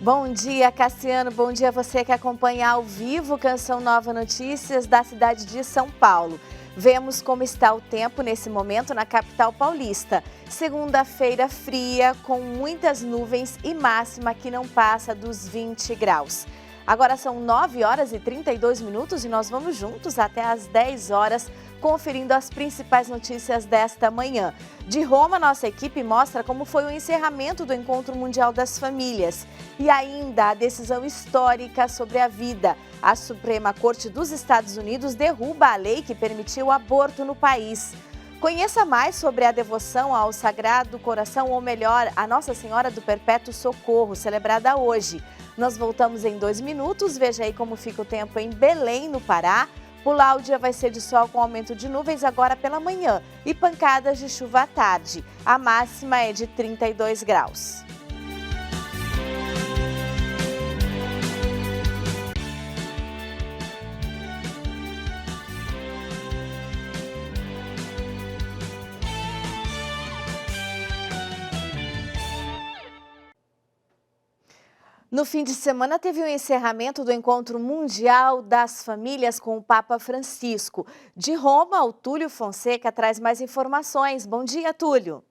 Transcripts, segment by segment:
Bom dia, Cassiano. Bom dia a você que acompanha ao vivo Canção Nova Notícias da cidade de São Paulo. Vemos como está o tempo nesse momento na capital paulista. Segunda-feira fria, com muitas nuvens e máxima que não passa dos 20 graus. Agora são 9 horas e 32 minutos e nós vamos juntos até às 10 horas, conferindo as principais notícias desta manhã. De Roma, nossa equipe mostra como foi o encerramento do Encontro Mundial das Famílias. E ainda a decisão histórica sobre a vida. A Suprema Corte dos Estados Unidos derruba a lei que permitiu o aborto no país. Conheça mais sobre a devoção ao Sagrado Coração, ou melhor, a Nossa Senhora do Perpétuo Socorro, celebrada hoje. Nós voltamos em 2 minutos. Veja aí como fica o tempo em Belém, no Pará. Por lá, o dia vai ser de sol com aumento de nuvens agora pela manhã e pancadas de chuva à tarde. A máxima é de 32 graus. No fim de semana, teve o encerramento do Encontro Mundial das Famílias com o Papa Francisco. De Roma, o Túlio Fonseca traz mais informações. Bom dia, Túlio.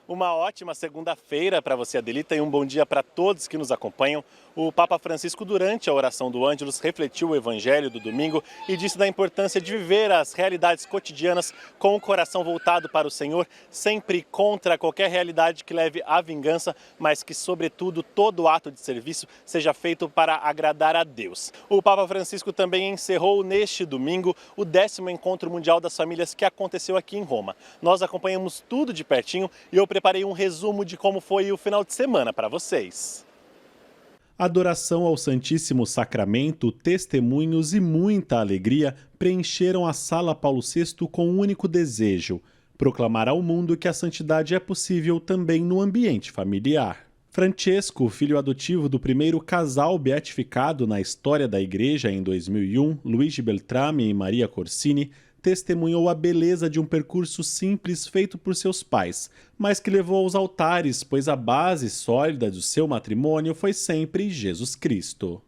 Uma ótima segunda-feira para você, Adelita, e um bom dia para todos que nos acompanham. O Papa Francisco, durante a oração do Ângelus, refletiu o evangelho do domingo e disse da importância de viver as realidades cotidianas com o coração voltado para o Senhor, sempre contra qualquer realidade que leve à vingança, mas que, sobretudo, todo ato de serviço seja feito para agradar a Deus. O Papa Francisco também encerrou neste domingo o 10º Encontro Mundial das Famílias que aconteceu aqui em Roma. Nós acompanhamos tudo de pertinho e eu preparei um resumo de como foi o final de semana para vocês. Adoração ao Santíssimo Sacramento, testemunhos e muita alegria preencheram a Sala Paulo VI com um único desejo: proclamar ao mundo que a santidade é possível também no ambiente familiar. Francesco, filho adotivo do primeiro casal beatificado na história da Igreja em 2001, Luigi Beltrame e Maria Corsini, testemunhou a beleza de um percurso simples feito por seus pais, mas que levou aos altares, pois a base sólida do seu matrimônio foi sempre Jesus Cristo.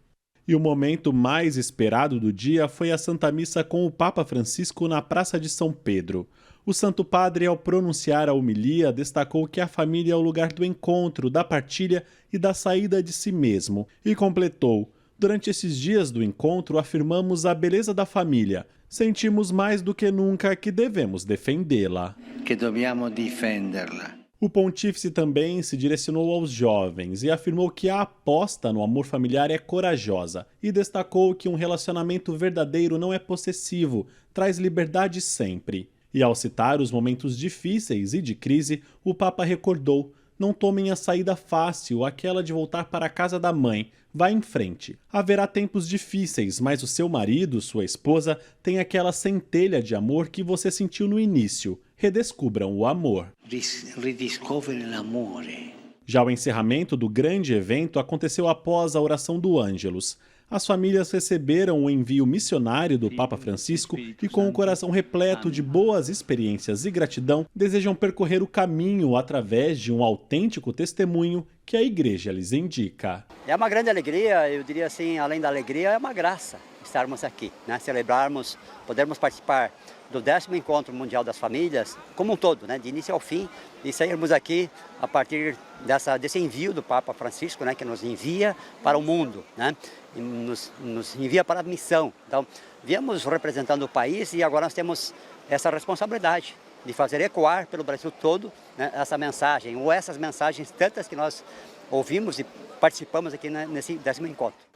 E o momento mais esperado do dia foi a Santa Missa com o Papa Francisco na Praça de São Pedro. O Santo Padre, ao pronunciar a homilia, destacou que a família é o lugar do encontro, da partilha e da saída de si mesmo, e completou: durante esses dias do encontro afirmamos a beleza da família. Sentimos mais do que nunca que devemos defendê-la. Que dobbiamo difenderla. O pontífice também se direcionou aos jovens e afirmou que a aposta no amor familiar é corajosa e destacou que um relacionamento verdadeiro não é possessivo, traz liberdade sempre. E ao citar os momentos difíceis e de crise, o Papa recordou: não tomem a saída fácil, aquela de voltar para a casa da mãe. Vá em frente. Haverá tempos difíceis, mas o seu marido, sua esposa, tem aquela centelha de amor que você sentiu no início. Redescubram o amor. Rediscover l'amore. Já o encerramento do grande evento aconteceu após a oração do Ângelus. As famílias receberam o envio missionário do Papa Francisco e, com o coração repleto de boas experiências e gratidão, desejam percorrer o caminho através de um autêntico testemunho que a Igreja lhes indica. É uma grande alegria, eu diria assim, além da alegria, é uma graça estarmos aqui, né? Celebrarmos, podermos participar do 10º Encontro Mundial das Famílias, como um todo, né? De início ao fim, e sairmos aqui a partir desse envio do Papa Francisco, né? Que nos envia para o mundo, né? E nos envia para a missão. Então, viemos representando o país e agora nós temos essa responsabilidade de fazer ecoar pelo Brasil todo, né, essa mensagem, ou essas mensagens tantas que nós ouvimos e participamos aqui nesse 10º encontro.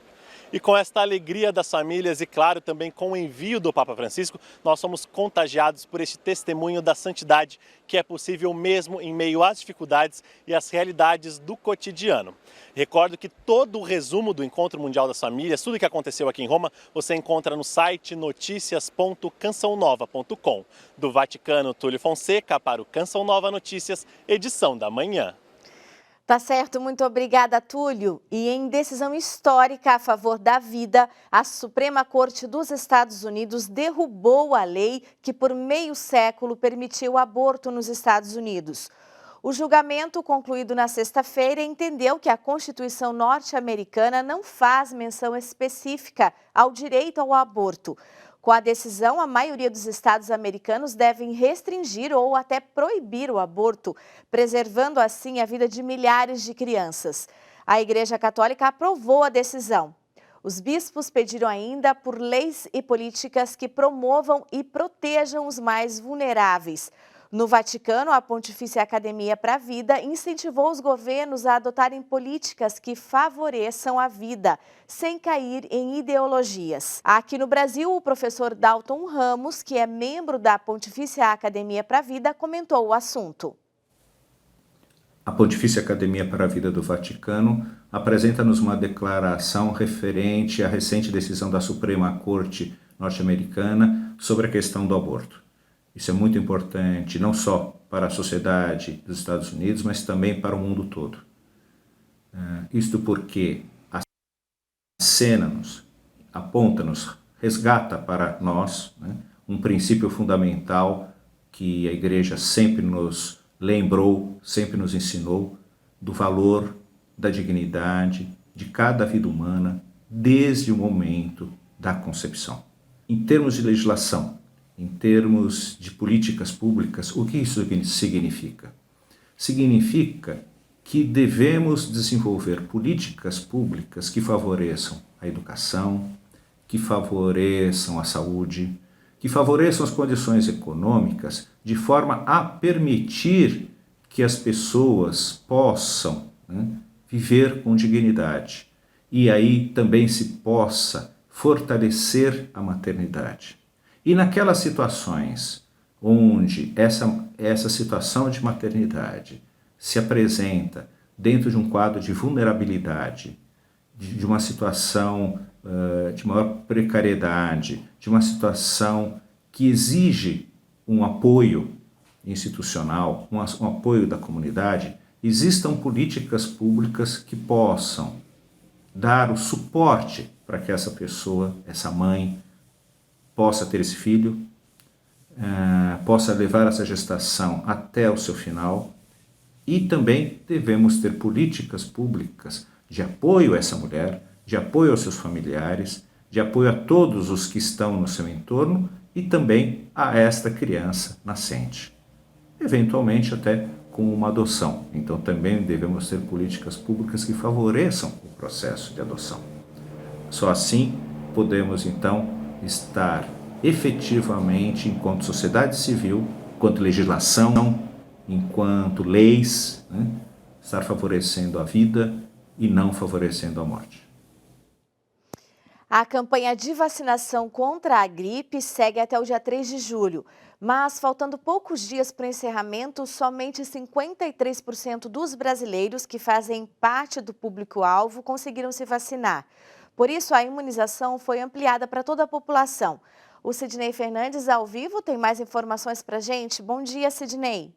E com esta alegria das famílias e, claro, também com o envio do Papa Francisco, nós somos contagiados por este testemunho da santidade que é possível mesmo em meio às dificuldades e às realidades do cotidiano. Recordo que todo o resumo do Encontro Mundial das Famílias, tudo o que aconteceu aqui em Roma, você encontra no site noticias.cançãonova.com. Do Vaticano, Túlio Fonseca para o Canção Nova Notícias, edição da manhã. Tá certo, muito obrigada, Túlio. E em decisão histórica a favor da vida, a Suprema Corte dos Estados Unidos derrubou a lei que por meio século permitiu o aborto nos Estados Unidos. O julgamento, concluído na sexta-feira, entendeu que a Constituição norte-americana não faz menção específica ao direito ao aborto. Com a decisão, a maioria dos estados americanos devem restringir ou até proibir o aborto, preservando assim a vida de milhares de crianças. A Igreja Católica aprovou a decisão. Os bispos pediram ainda por leis e políticas que promovam e protejam os mais vulneráveis. No Vaticano, a Pontifícia Academia para a Vida incentivou os governos a adotarem políticas que favoreçam a vida, sem cair em ideologias. Aqui no Brasil, o professor Dalton Ramos, que é membro da Pontifícia Academia para a Vida, comentou o assunto. A Pontifícia Academia para a Vida do Vaticano apresenta-nos uma declaração referente à recente decisão da Suprema Corte norte-americana sobre a questão do aborto. Isso é muito importante, não só para a sociedade dos Estados Unidos, mas também para o mundo todo. Isto porque acena-nos, aponta-nos, resgata para nós, né, um princípio fundamental que a Igreja sempre nos lembrou, sempre nos ensinou, do valor da dignidade de cada vida humana desde o momento da concepção. Em termos de legislação, em termos de políticas públicas, o que isso significa? Significa que devemos desenvolver políticas públicas que favoreçam a educação, que favoreçam a saúde, que favoreçam as condições econômicas de forma a permitir que as pessoas possam, né, viver com dignidade. E aí também se possa fortalecer a maternidade. E naquelas situações onde essa situação de maternidade se apresenta dentro de um quadro de vulnerabilidade, de uma situação de maior precariedade, de uma situação que exige um apoio institucional, um apoio da comunidade, existam políticas públicas que possam dar o suporte para que essa pessoa, essa mãe, possa ter esse filho, possa levar essa gestação até o seu final, e também devemos ter políticas públicas de apoio a essa mulher, de apoio aos seus familiares, de apoio a todos os que estão no seu entorno e também a esta criança nascente. Eventualmente até com uma adoção. Então também devemos ter políticas públicas que favoreçam o processo de adoção. Só assim podemos então estar efetivamente, enquanto sociedade civil, enquanto legislação, enquanto leis, né, estar favorecendo a vida e não favorecendo a morte. A campanha de vacinação contra a gripe segue até o dia 3 de julho, mas faltando poucos dias para o encerramento, somente 53% dos brasileiros que fazem parte do público-alvo conseguiram se vacinar. Por isso, a imunização foi ampliada para toda a população. O Sidney Fernandes, ao vivo, tem mais informações para a gente. Bom dia, Sidney.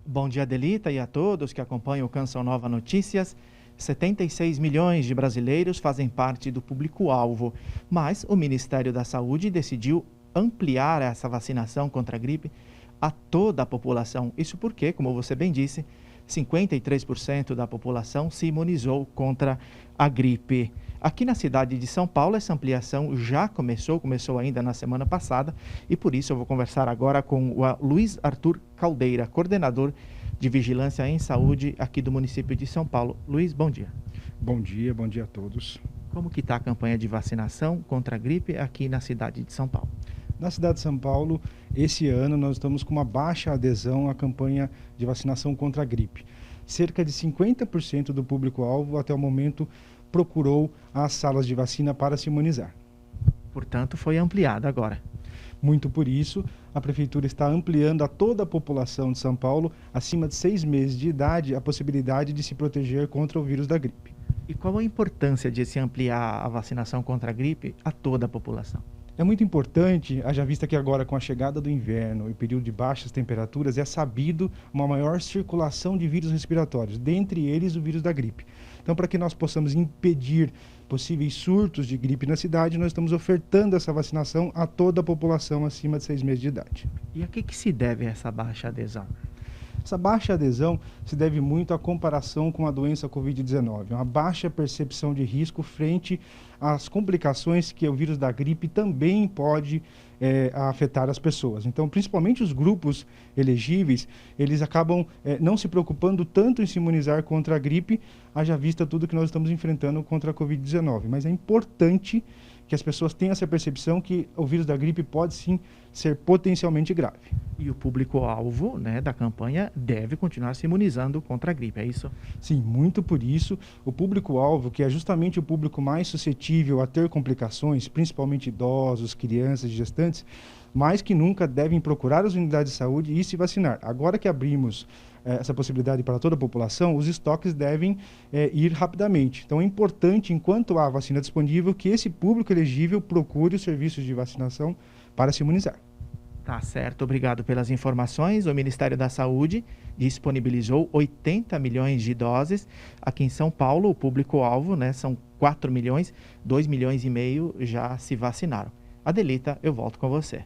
Bom dia, Adelita, e a todos que acompanham o Canção Nova Notícias. 76 milhões de brasileiros fazem parte do público-alvo, mas o Ministério da Saúde decidiu ampliar essa vacinação contra a gripe a toda a população. Isso porque, como você bem disse, 53% da população se imunizou contra a gripe. Aqui na cidade de São Paulo, essa ampliação já começou ainda na semana passada, e por isso eu vou conversar agora com o Luiz Arthur Caldeira, coordenador de Vigilância em Saúde aqui do município de São Paulo. Luiz, bom dia. Bom dia a todos. Como que está a campanha de vacinação contra a gripe aqui na cidade de São Paulo? Na cidade de São Paulo, esse ano nós estamos com uma baixa adesão à campanha de vacinação contra a gripe. Cerca de 50% do público-alvo até o momento procurou as salas de vacina para se imunizar. Portanto, foi ampliada agora. Muito por isso, a Prefeitura está ampliando a toda a população de São Paulo, acima de 6 meses de idade, a possibilidade de se proteger contra o vírus da gripe. E qual a importância de se ampliar a vacinação contra a gripe a toda a população? É muito importante, haja vista que agora com a chegada do inverno e período de baixas temperaturas, é sabido uma maior circulação de vírus respiratórios, dentre eles o vírus da gripe. Então, para que nós possamos impedir possíveis surtos de gripe na cidade, nós estamos ofertando essa vacinação a toda a população acima de 6 meses de idade. E a que se deve essa baixa adesão? Essa baixa adesão se deve muito à comparação com a doença Covid-19, uma baixa percepção de risco frente às complicações que o vírus da gripe também pode afetar as pessoas. Então, principalmente os grupos elegíveis, eles acabam não se preocupando tanto em se imunizar contra a gripe, haja vista tudo que nós estamos enfrentando contra a Covid-19. Mas é importante que as pessoas tenham essa percepção que o vírus da gripe pode sim ser potencialmente grave. E o público-alvo, né, da campanha deve continuar se imunizando contra a gripe, é isso? Sim, muito por isso. O público-alvo, que é justamente o público mais suscetível a ter complicações, principalmente idosos, crianças e gestantes, mais que nunca devem procurar as unidades de saúde e se vacinar. Agora que abrimos essa possibilidade para toda a população, os estoques devem ir rapidamente. Então é importante, enquanto há vacina disponível, que esse público elegível procure os serviços de vacinação para se imunizar. Tá certo, obrigado pelas informações. O Ministério da Saúde disponibilizou 80 milhões de doses. Aqui em São Paulo, o público-alvo, né, são 4 milhões, 2 milhões e meio já se vacinaram. Adelita, eu volto com você.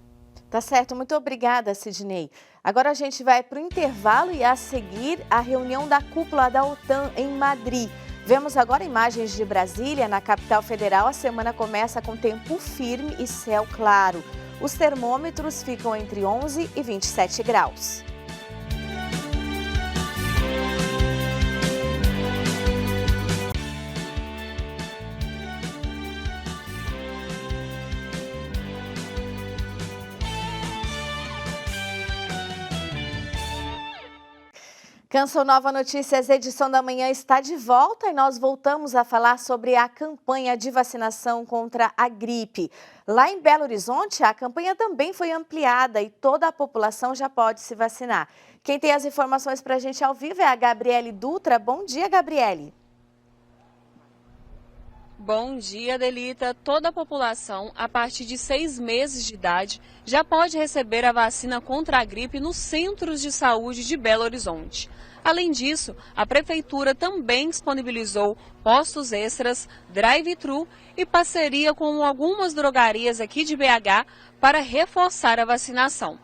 Tá certo, muito obrigada, Sidney. Agora a gente vai para o intervalo e a seguir a reunião da cúpula da OTAN em Madrid. Vemos agora imagens de Brasília, na capital federal. A semana começa com tempo firme e céu claro. Os termômetros ficam entre 11 e 27 graus. Canção Nova Notícias, edição da manhã está de volta e nós voltamos a falar sobre a campanha de vacinação contra a gripe. Lá em Belo Horizonte, a campanha também foi ampliada e toda a população já pode se vacinar. Quem tem as informações para a gente ao vivo é a Gabriele Dutra. Bom dia, Gabriele. Bom dia, Adelita. Toda a população, a partir de 6 meses de idade, já pode receber a vacina contra a gripe nos centros de saúde de Belo Horizonte. Além disso, a Prefeitura também disponibilizou postos extras, drive-thru e parceria com algumas drogarias aqui de BH para reforçar a vacinação.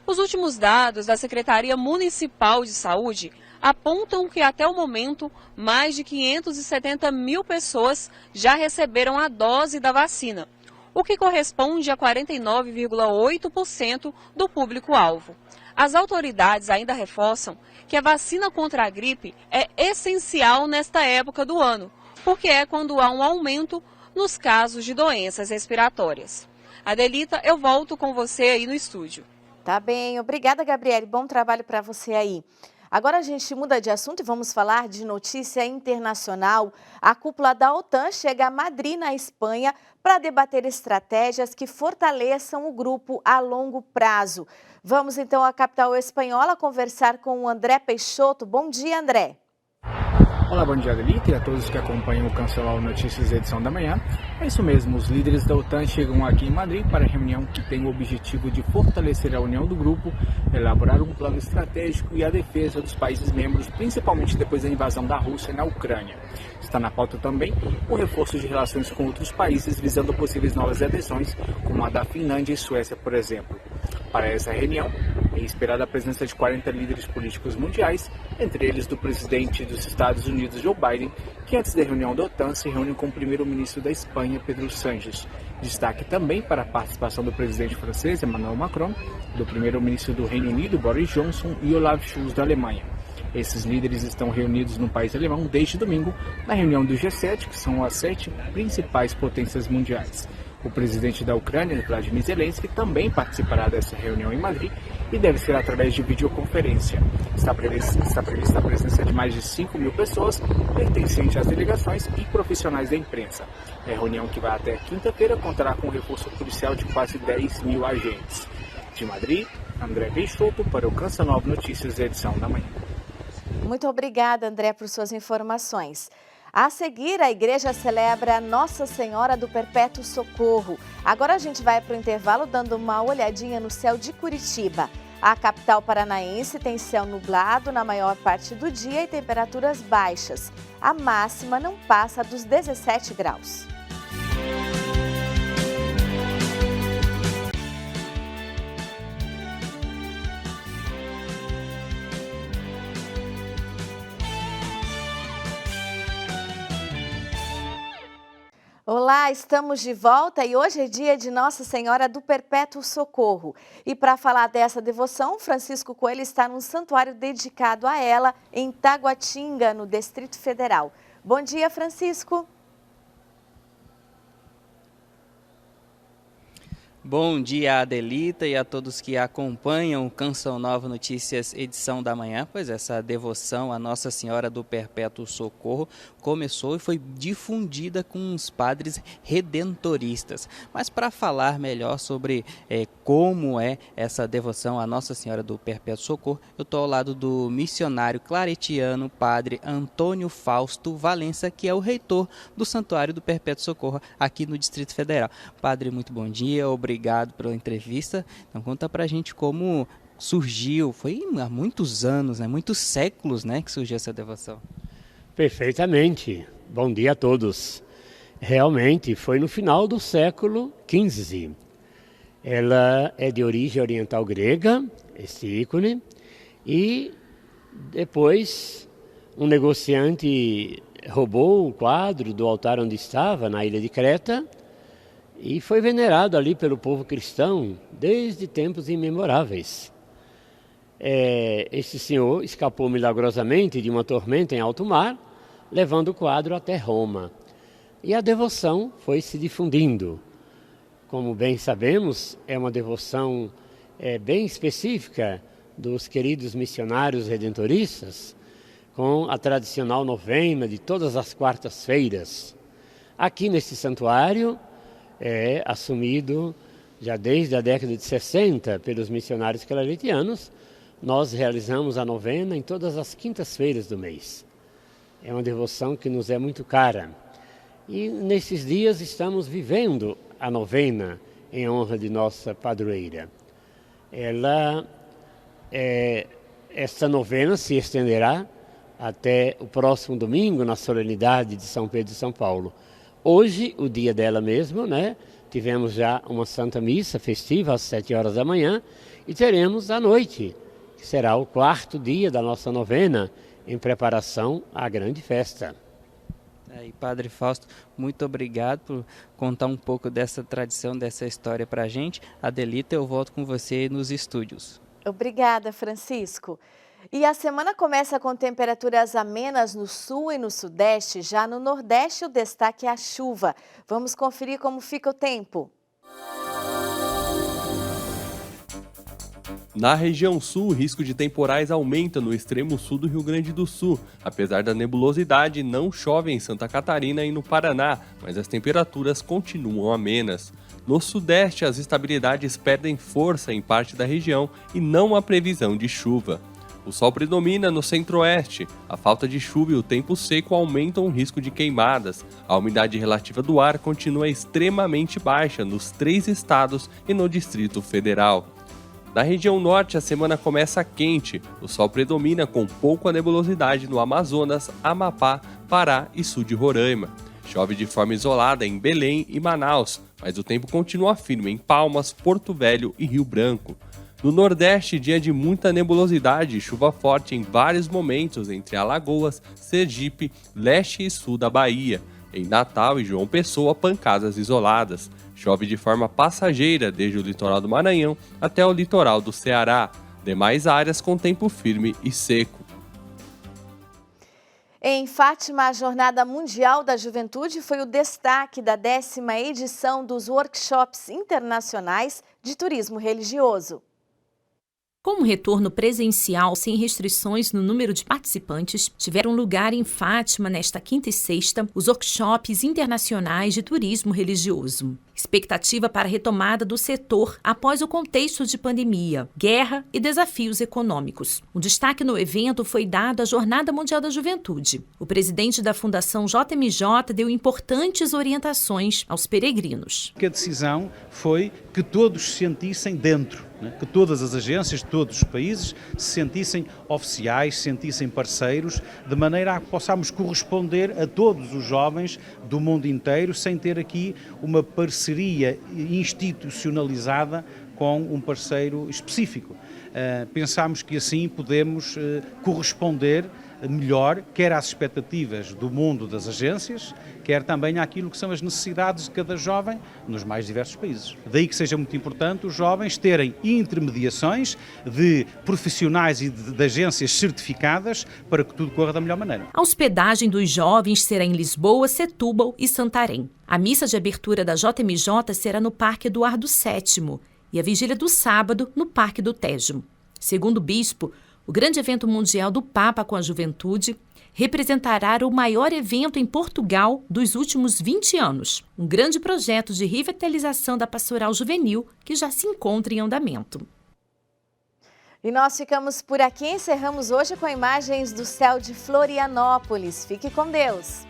Os últimos dados da Secretaria Municipal de Saúde apontam que até o momento, mais de 570 mil pessoas já receberam a dose da vacina, o que corresponde a 49,8% do público-alvo. As autoridades ainda reforçam que a vacina contra a gripe é essencial nesta época do ano, porque é quando há um aumento nos casos de doenças respiratórias. Adelita, eu volto com você aí no estúdio. Tá bem, obrigada, Gabriele. Bom trabalho para você aí. Agora a gente muda de assunto e vamos falar de notícia internacional. A cúpula da OTAN chega a Madrid, na Espanha, para debater estratégias que fortaleçam o grupo a longo prazo. Vamos então à capital espanhola conversar com o André Peixoto. Bom dia, André. Olá, bom dia, Adelita, e a todos que acompanham o Canção Notícias edição da manhã. É isso mesmo, os líderes da OTAN chegam aqui em Madrid para a reunião que tem o objetivo de fortalecer a união do grupo, elaborar um plano estratégico e a defesa dos países membros, principalmente depois da invasão da Rússia na Ucrânia. Está na pauta também o reforço de relações com outros países visando possíveis novas adesões, como a da Finlândia e Suécia, por exemplo. Para essa reunião, é esperada a presença de 40 líderes políticos mundiais, entre eles do presidente dos Estados Unidos, Joe Biden, que antes da reunião da OTAN se reúne com o primeiro-ministro da Espanha, Pedro Sánchez. Destaque também para a participação do presidente francês, Emmanuel Macron, do primeiro-ministro do Reino Unido, Boris Johnson, e Olaf Scholz, da Alemanha. Esses líderes estão reunidos no país alemão desde domingo, na reunião do G7, que são as 7 principais potências mundiais. O presidente da Ucrânia, Vladimir Zelensky, também participará dessa reunião em Madrid e deve ser através de videoconferência. Está prevista a presença de mais de 5 mil pessoas, pertencentes às delegações e profissionais da imprensa. A reunião, que vai até quinta-feira, contará com um reforço policial de quase 10 mil agentes. De Madrid, André Peixoto para o Canção Nova Notícias, edição da manhã. Muito obrigada, André, por suas informações. A seguir, a igreja celebra Nossa Senhora do Perpétuo Socorro. Agora a gente vai para o intervalo dando uma olhadinha no céu de Curitiba. A capital paranaense tem céu nublado na maior parte do dia e temperaturas baixas. A máxima não passa dos 17 graus. Olá, estamos de volta e hoje é dia de Nossa Senhora do Perpétuo Socorro. E para falar dessa devoção, Francisco Coelho está num santuário dedicado a ela em Taguatinga, no Distrito Federal. Bom dia, Francisco. Bom dia, Adelita, e a todos que acompanham o Canção Nova Notícias, edição da manhã. Pois essa devoção à Nossa Senhora do Perpétuo Socorro começou e foi difundida com os padres redentoristas. Mas para falar melhor sobre como é essa devoção à Nossa Senhora do Perpétuo Socorro, eu estou ao lado do missionário claretiano, padre Antônio Fausto Valença, que é o reitor do Santuário do Perpétuo Socorro aqui no Distrito Federal. Padre, muito bom dia, obrigado pela entrevista. Então conta pra gente como surgiu, foi há muitos anos, muitos séculos, que surgiu essa devoção. Perfeitamente. Bom dia a todos. Realmente foi no final do século XV. Ela é de origem oriental grega, esse ícone, e depois um negociante roubou o quadro do altar onde estava, na ilha de Creta, e foi venerado ali pelo povo cristão desde tempos imemoráveis. Esse senhor escapou milagrosamente de uma tormenta em alto mar, levando o quadro até Roma. E a devoção foi se difundindo. Como bem sabemos, é uma devoção bem específica dos queridos missionários redentoristas, com a tradicional novena de todas as quartas-feiras. Aqui nesse santuário, é assumido já desde a década de 60 pelos missionários claretianos, nós realizamos a novena em todas as quintas-feiras do mês. É uma devoção que nos é muito cara. E nesses dias estamos vivendo a novena em honra de nossa padroeira. Essa novena se estenderá até o próximo domingo, na solenidade de São Pedro e São Paulo. Hoje, o dia dela mesmo, tivemos já uma Santa Missa festiva às 7 horas da manhã e teremos à noite, que será o 4º dia da nossa novena, em preparação à grande festa. E Padre Fausto, muito obrigado por contar um pouco dessa tradição, dessa história para a gente. Adelita, eu volto com você nos estúdios. Obrigada, Francisco. E a semana começa com temperaturas amenas no sul e no sudeste. Já no nordeste, o destaque é a chuva. Vamos conferir como fica o tempo. Na região sul, o risco de temporais aumenta no extremo sul do Rio Grande do Sul. Apesar da nebulosidade, não chove em Santa Catarina e no Paraná, mas as temperaturas continuam amenas. No sudeste, as instabilidades perdem força em parte da região e não há previsão de chuva. O sol predomina no centro-oeste. A falta de chuva e o tempo seco aumentam o risco de queimadas. A umidade relativa do ar continua extremamente baixa nos 3 estados e no Distrito Federal. Na região norte, a semana começa quente. O sol predomina com pouca nebulosidade no Amazonas, Amapá, Pará e sul de Roraima. Chove de forma isolada em Belém e Manaus, mas o tempo continua firme em Palmas, Porto Velho e Rio Branco. No Nordeste, dia de muita nebulosidade e chuva forte em vários momentos entre Alagoas, Sergipe, leste e sul da Bahia. Em Natal e João Pessoa, pancadas isoladas. Chove de forma passageira desde o litoral do Maranhão até o litoral do Ceará. Demais áreas com tempo firme e seco. Em Fátima, a Jornada Mundial da Juventude foi o destaque da 10ª edição dos Workshops Internacionais de Turismo Religioso. Com o retorno presencial sem restrições no número de participantes, tiveram lugar em Fátima, nesta quinta e sexta, os workshops internacionais de turismo religioso. Expectativa para a retomada do setor após o contexto de pandemia, guerra e desafios econômicos. Um destaque no evento foi dado à Jornada Mundial da Juventude. O presidente da Fundação JMJ deu importantes orientações aos peregrinos. A decisão foi que todos se sentissem dentro, que todas as agências de todos os países se sentissem oficiais, se sentissem parceiros, de maneira a que possamos corresponder a todos os jovens do mundo inteiro, sem ter aqui uma parceria institucionalizada com um parceiro específico. Pensamos que assim podemos corresponder melhor, quer às expectativas do mundo das agências, quer também àquilo que são as necessidades de cada jovem nos mais diversos países. Daí que seja muito importante os jovens terem intermediações de profissionais e de agências certificadas para que tudo corra da melhor maneira. A hospedagem dos jovens será em Lisboa, Setúbal e Santarém. A missa de abertura da JMJ será no Parque Eduardo VII e a vigília do sábado no Parque do Tejo. Segundo o bispo, o grande evento mundial do Papa com a juventude representará o maior evento em Portugal dos últimos 20 anos. Um grande projeto de revitalização da pastoral juvenil que já se encontra em andamento. E nós ficamos por aqui, encerramos hoje com imagens do céu de Florianópolis. Fique com Deus!